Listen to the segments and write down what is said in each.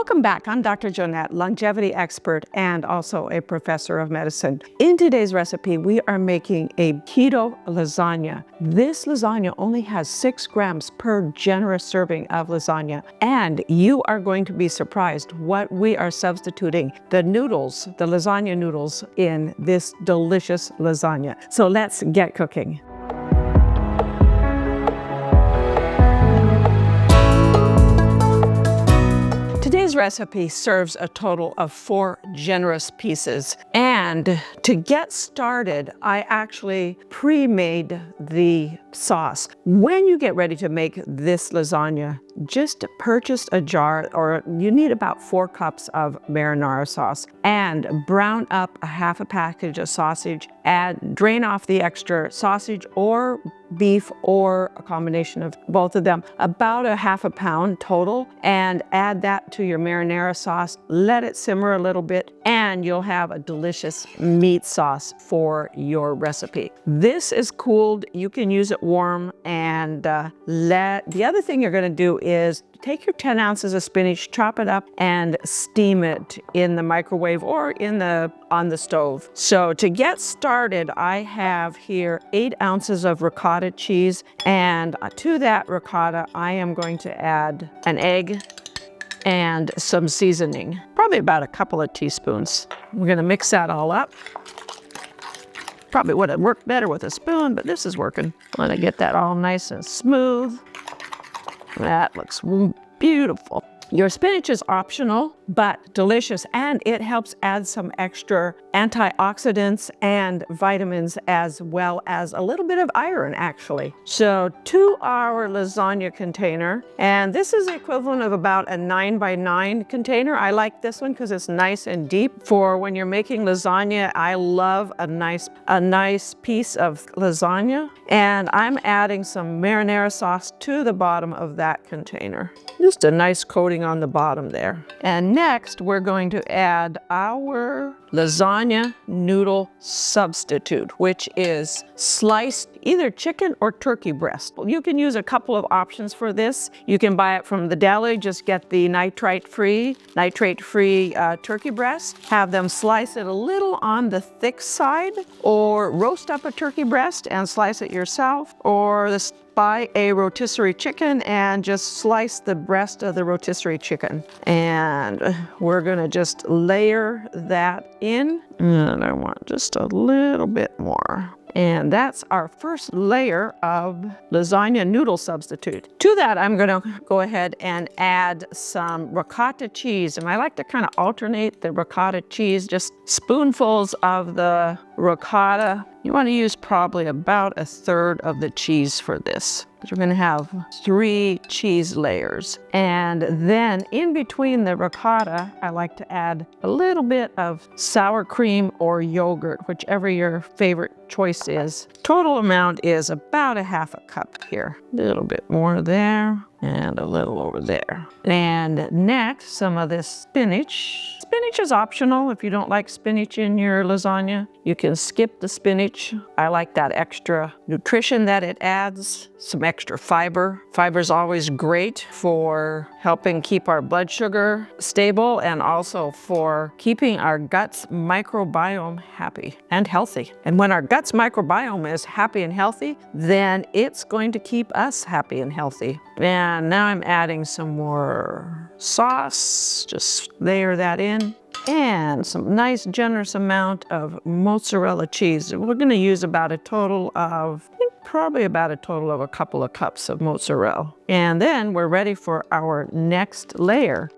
Welcome back. I'm Dr. Joanette, longevity expert and also a professor of medicine. In today's recipe, we are making a keto lasagna. This lasagna only has 6 grams per generous serving of lasagna, and you are going to be surprised what we are substituting the noodles, the lasagna noodles, in this delicious lasagna. So let's get cooking. Today's recipe serves a total of 4 generous pieces. And to get started, I actually pre-made the sauce. When you get ready to make this lasagna, just purchase a jar, or you need about 4 cups of marinara sauce, and brown up a half a package of sausage, drain off the extra sausage or beef or a combination of both of them, about a half a pound total, and add that to your marinara sauce. Let it simmer a little bit and you'll have a delicious meat sauce for your recipe. This is cooled. You can use it warm, and the other thing you're going to do is take your 10 ounces of spinach, chop it up, and steam it in the microwave or on the stove. So to get started, I have here 8 ounces of ricotta cheese, and to that ricotta, I am going to add an egg and some seasoning, probably about a couple of teaspoons. We're going to mix that all up. Probably would have worked better with a spoon, but this is working. Want to get that all nice and smooth. That looks beautiful. Your spinach is optional, but delicious, and it helps add some extra antioxidants and vitamins, as well as a little bit of iron, actually. So to our lasagna container, and this is the equivalent of about a 9 by 9 container. I like this one because it's nice and deep. For when you're making lasagna, I love a nice piece of lasagna. And I'm adding some marinara sauce to the bottom of that container. Just a nice coating on the bottom there. And next, we're going to add our lasagna noodle substitute, which is sliced either chicken or turkey breast. You can use a couple of options for this. You can buy it from the deli, just get the nitrate-free turkey breast, have them slice it a little on the thick side, or roast up a turkey breast and slice it yourself, or buy a rotisserie chicken and just slice the breast of the rotisserie chicken. And we're gonna just layer that in. And I want just a little bit more. And that's our first layer of lasagna noodle substitute. To that, I'm gonna go ahead and add some ricotta cheese. And I like to kind of alternate the ricotta cheese, just spoonfuls of the ricotta. You wanna use probably about a third of the cheese for this, because we're gonna have 3 cheese layers. And then in between the ricotta, I like to add a little bit of sour cream or yogurt, whichever your favorite choice is. Total amount is about a half a cup here. A little bit more there and a little over there. And next, some of this spinach. Spinach is optional. If you don't like spinach in your lasagna, you can skip the spinach. I like that extra nutrition that it adds, some extra fiber. Fiber is always great for helping keep our blood sugar stable, and also for keeping our gut's microbiome happy and healthy. And when our gut's microbiome is happy and healthy, then it's going to keep us happy and healthy. And now I'm adding some more sauce. Just layer that in. And some nice generous amount of mozzarella cheese. We're going to use about a total of, I think probably about a total of a couple of cups of mozzarella. And then we're ready for our next layer.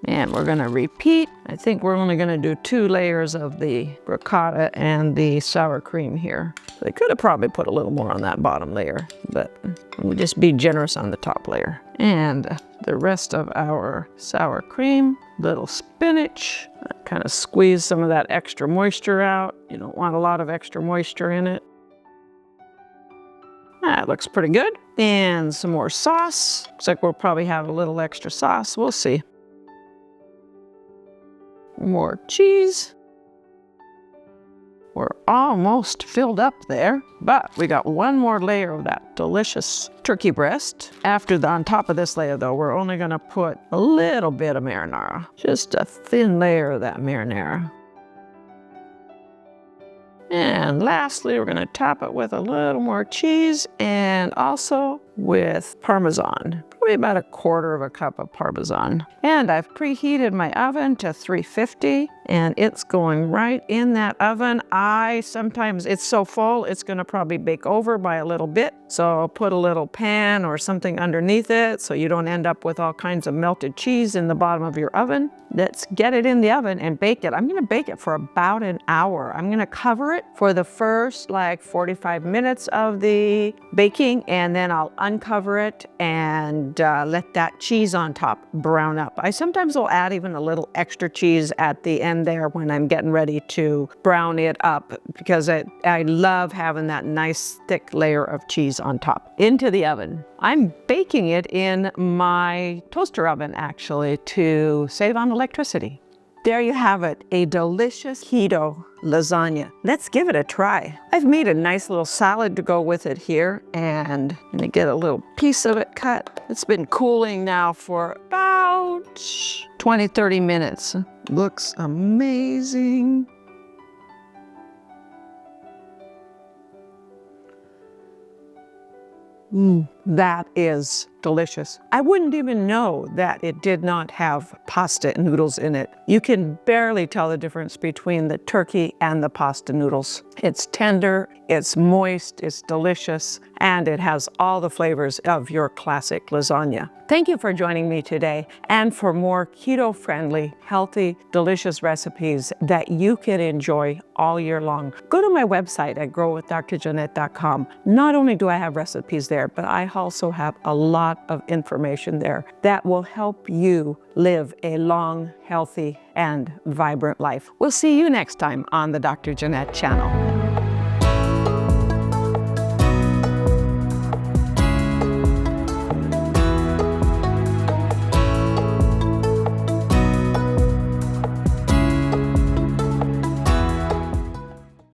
And we're going to repeat. I think we're only going to do 2 layers of the ricotta and the sour cream here. They could have probably put a little more on that bottom layer, but we'll just be generous on the top layer. And the rest of our sour cream, little spinach, kind of squeeze some of that extra moisture out. You don't want a lot of extra moisture in it. That looks pretty good. And some more sauce. Looks like we'll probably have a little extra sauce. We'll see. More cheese. We're almost filled up there, but we got one more layer of that delicious turkey breast. On top of this layer though, we're only gonna put a little bit of marinara, just a thin layer of that marinara. And lastly, we're gonna top it with a little more cheese and also with parmesan, probably about 1/4 cup of parmesan. And I've preheated my oven to 350 and it's going right in that oven. Sometimes it's so full, it's gonna probably bake over by a little bit. So I'll put a little pan or something underneath it so you don't end up with all kinds of melted cheese in the bottom of your oven. Let's get it in the oven and bake it. I'm gonna bake it for about an hour. I'm gonna cover it for the first 45 minutes of the baking, and then I'll uncover it and let that cheese on top brown up. I sometimes will add even a little extra cheese at the end there when I'm getting ready to brown it up, because I love having that nice thick layer of cheese on top. Into the oven. I'm baking it in my toaster oven actually to save on electricity. There you have it, a delicious keto lasagna. Let's give it a try. I've made a nice little salad to go with it here, and I'm gonna get a little piece of it cut. It's been cooling now for about 20-30 minutes. Looks amazing. That is delicious. I wouldn't even know that it did not have pasta noodles in it. You can barely tell the difference between the turkey and the pasta noodles. It's tender, it's moist, it's delicious, and it has all the flavors of your classic lasagna. Thank you for joining me today, and for more keto-friendly, healthy, delicious recipes that you can enjoy all year long, go to my website at growwithdrjoanette.com. Not only do I have recipes there, but I also have a lot of information there that will help you live a long, healthy, and vibrant life. We'll see you next time on the Dr. Joanette channel.